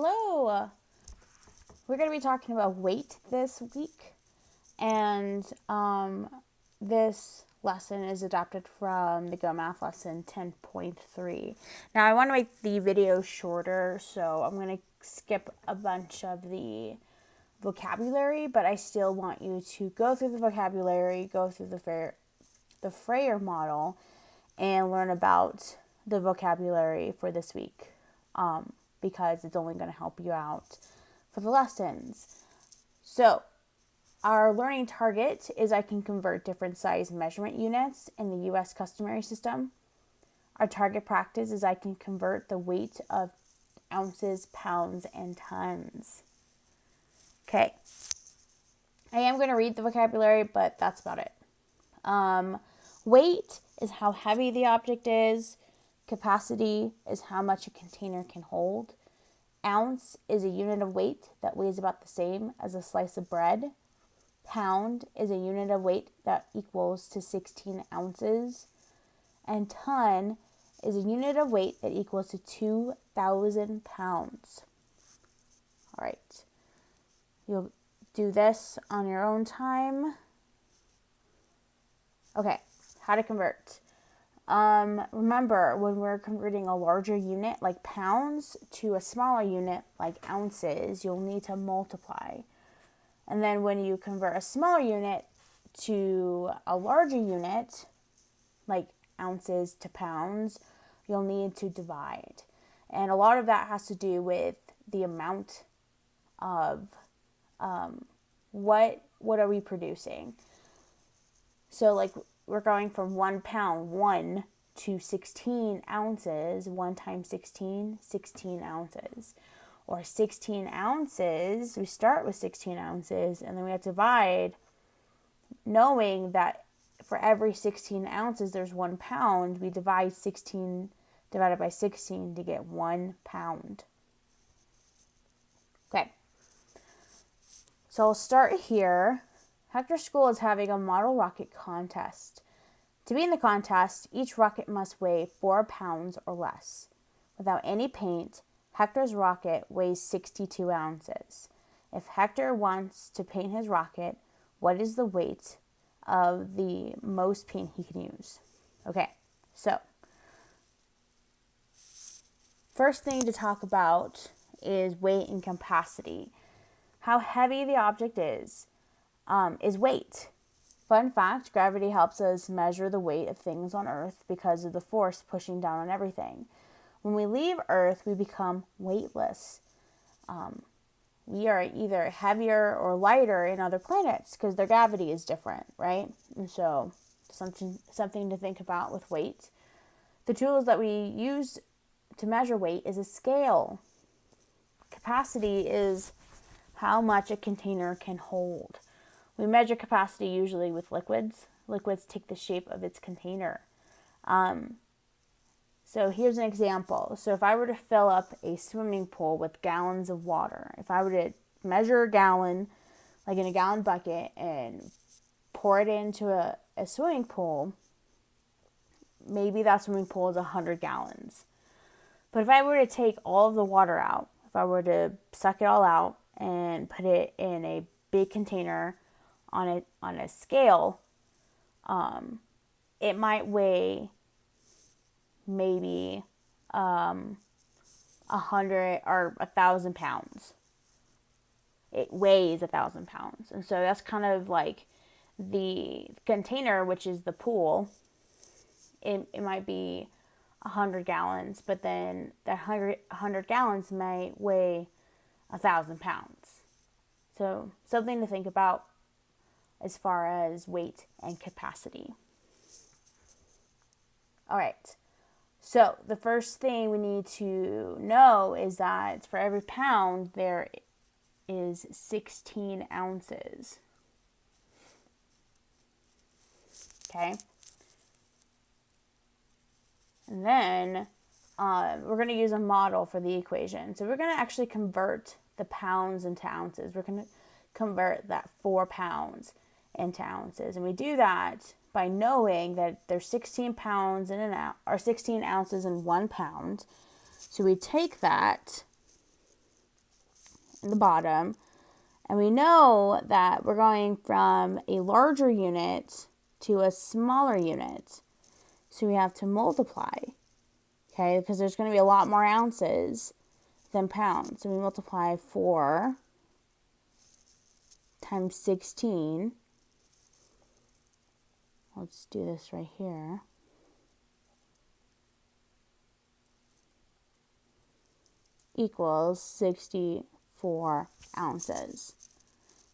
Hello. We're going to be talking about weight this week, and this lesson is adapted from the Go Math lesson 10.3. Now, I want to make the video shorter, so I'm going to skip a bunch of the vocabulary, but I still want you to go through the vocabulary, go through the Freyer model, and learn about the vocabulary for this week, because it's only going to help you out for the lessons. So, our learning target is I can convert different size measurement units in the U.S. customary system. Our target practice is I can convert the weight of ounces, pounds, and tons. Okay. I am going to read the vocabulary, but that's about it. Weight is how heavy the object is. Capacity is how much a container can hold. Ounce is a unit of weight that weighs about the same as a slice of bread. Pound is a unit of weight that equals to 16 ounces. And ton is a unit of weight that equals to 2,000 pounds. All right. You'll do this on your own time. Okay, how to convert. Remember, when we're converting a larger unit like pounds to a smaller unit like ounces, you'll need to multiply. And then when you convert a smaller unit to a larger unit, like ounces to pounds, you'll need to divide. And a lot of that has to do with the amount of what are we producing. So like we're going from 1 pound, 1 to 16 ounces, 1 times 16, 16 ounces. Or 16 ounces, we start with 16 ounces, and then we have to divide, knowing that for every 16 ounces there's 1 pound, we divide 16 divided by 16 to get 1 pound. Okay. So I'll start here. Hector School is having a model rocket contest. To be in the contest, each rocket must weigh 4 pounds or less. Without any paint, Hector's rocket weighs 62 ounces. If Hector wants to paint his rocket, what is the weight of the most paint he can use? Okay, so first thing to talk about is weight and capacity. How heavy the object is weight. Fun fact, gravity helps us measure the weight of things on Earth because of the force pushing down on everything. When we leave Earth, we become weightless. We are either heavier or lighter in other planets because their gravity is different, right? And so something to think about with weight. The tools that we use to measure weight is a scale. Capacity is how much a container can hold. We measure capacity usually with liquids. Liquids take the shape of its container. So here's an example. So if I were to fill up a swimming pool with gallons of water, if I were to measure a gallon, like in a gallon bucket, and pour it into a swimming pool, maybe that swimming pool is 100 gallons. But if I were to take all of the water out, if I were to suck it all out and put it in a big container on a scale, it might weigh maybe 100 or 1,000 pounds. It weighs 1,000 pounds. And so that's kind of like the container, which is the pool. It might be 100 gallons, but then that 100 gallons may weigh 1,000 pounds. So something to think about as far as weight and capacity. All right. So the first thing we need to know is that for every pound, there is 16 ounces. Okay. And then we're going to use a model for the equation. So we're going to actually convert the pounds into ounces. We're going to convert that 4 pounds into ounces. And we do that by knowing that there's 16 pounds in or 16 ounces in 1 pound. So we take that in the bottom. And we know that we're going from a larger unit to a smaller unit. So we have to multiply, okay, because there's going to be a lot more ounces than pounds. So we multiply 4 times 16. Let's do this right here. Equals 64 ounces.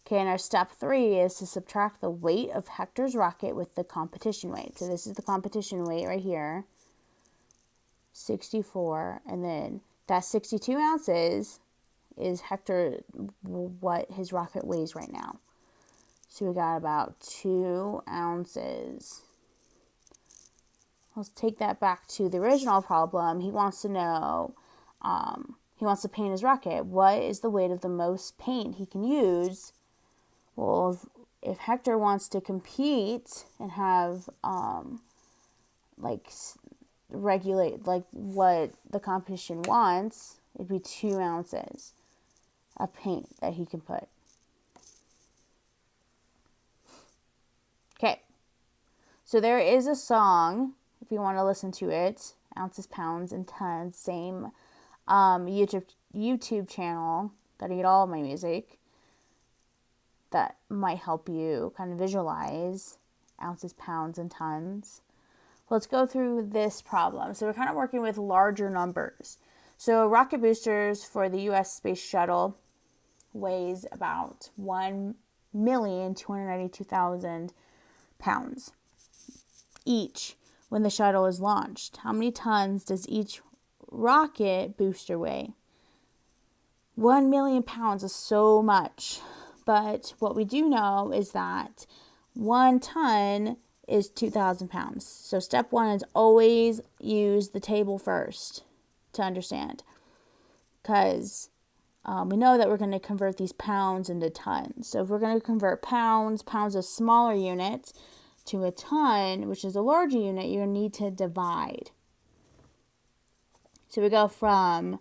Okay, and our step 3 is to subtract the weight of Hector's rocket with the competition weight. So this is the competition weight right here, 64, and then that 62 ounces is Hector, what his rocket weighs right now. So we got about 2 ounces. Let's take that back to the original problem. He wants to know, he wants to paint his rocket. What is the weight of the most paint he can use? Well, if Hector wants to compete and have, regulate, like what the competition wants, it'd be 2 ounces of paint that he can put. Okay, so there is a song, if you want to listen to it, Ounces, Pounds, and Tons, same YouTube channel that I get all of my music, that might help you kind of visualize ounces, pounds, and tons. Let's go through this problem. So we're kind of working with larger numbers. So rocket boosters for the U.S. Space Shuttle weighs about 1,292,000 pounds each when the shuttle is launched. How many tons does each rocket booster weigh? 1 million pounds is so much. But what we do know is that 1 ton is 2,000 pounds. So step 1 is always use the table first to understand. Because we know that we're going to convert these pounds into tons. So if we're going to convert pounds is a smaller unit, to a ton, which is a larger unit, you're going to need to divide. So we go from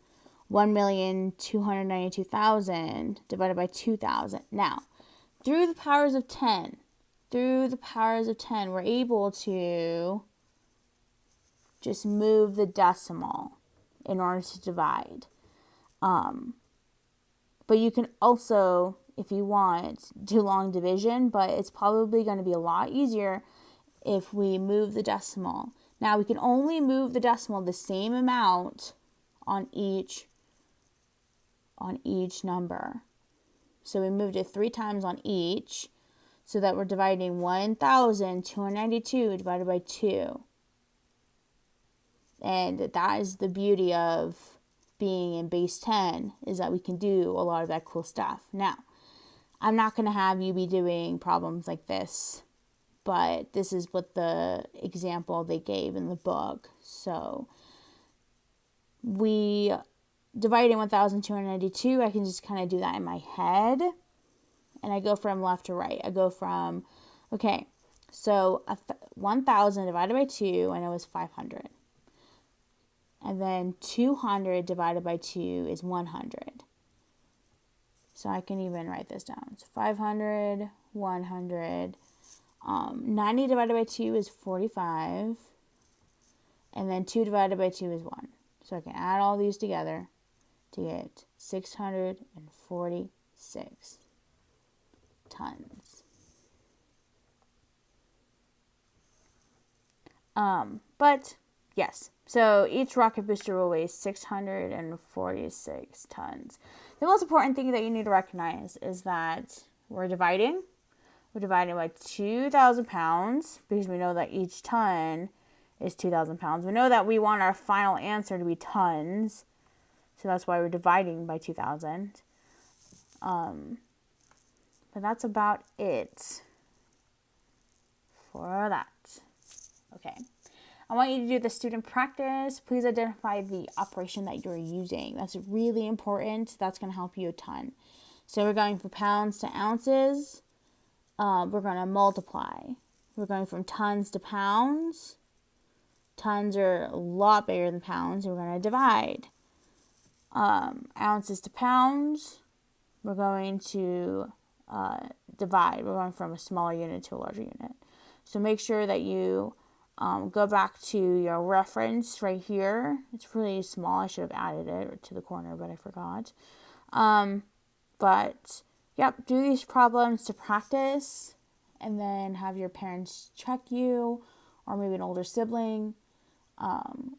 1,292,000 divided by 2,000. Now, through the powers of 10, we're able to just move the decimal in order to divide. But you can also, if you want, do long division, but it's probably going to be a lot easier if we move the decimal. Now, we can only move the decimal the same amount on each number. So we moved it 3 times on each, so that we're dividing 1,292 divided by 2. And that is the beauty of being in base 10, is that we can do a lot of that cool stuff. Now, I'm not going to have you be doing problems like this, but this is what the example they gave in the book. So we dividing 1,292, I can just kind of do that in my head. And I go from left to right. I go from, okay, so 1,000 divided by 2, I know is 500. And then 200 divided by 2 is 100. So I can even write this down. So 500, 100. 90 divided by 2 is 45. And then 2 divided by 2 is 1. So I can add all these together to get 646 tons. But yes, so each rocket booster will weigh 646 tons. The most important thing that you need to recognize is that we're dividing by 2,000 pounds, because we know that each ton is 2,000 pounds. We know that we want our final answer to be tons, so that's why we're dividing by 2,000. But that's about it for that. Okay. I want you to do the student practice. Please identify the operation that you're using. That's really important. That's going to help you a ton. So we're going from pounds to ounces. We're going to multiply. We're going from tons to pounds. Tons are a lot bigger than pounds. We're going to divide. Ounces to pounds. we're going to divide. We're going from a smaller unit to a larger unit. So make sure that you go back to your reference right here. It's really small. I should have added it to the corner, but I forgot. But yep, do these problems to practice, and then have your parents check you, or maybe an older sibling,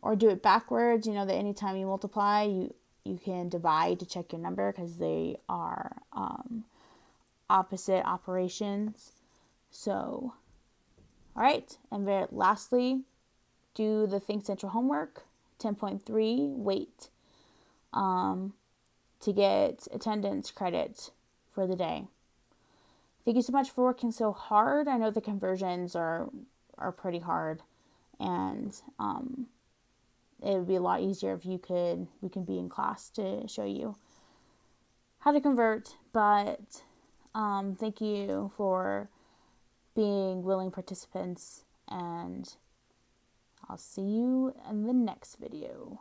or do it backwards. You know that anytime you multiply, you can divide to check your number because they are opposite operations. So, all right, and then lastly, do the Think Central homework 10.3 weight to get attendance credit for the day. Thank you so much for working so hard. I know the conversions are pretty hard, and it would be a lot easier if we can be in class to show you how to convert. But thank you for being willing participants, and I'll see you in the next video.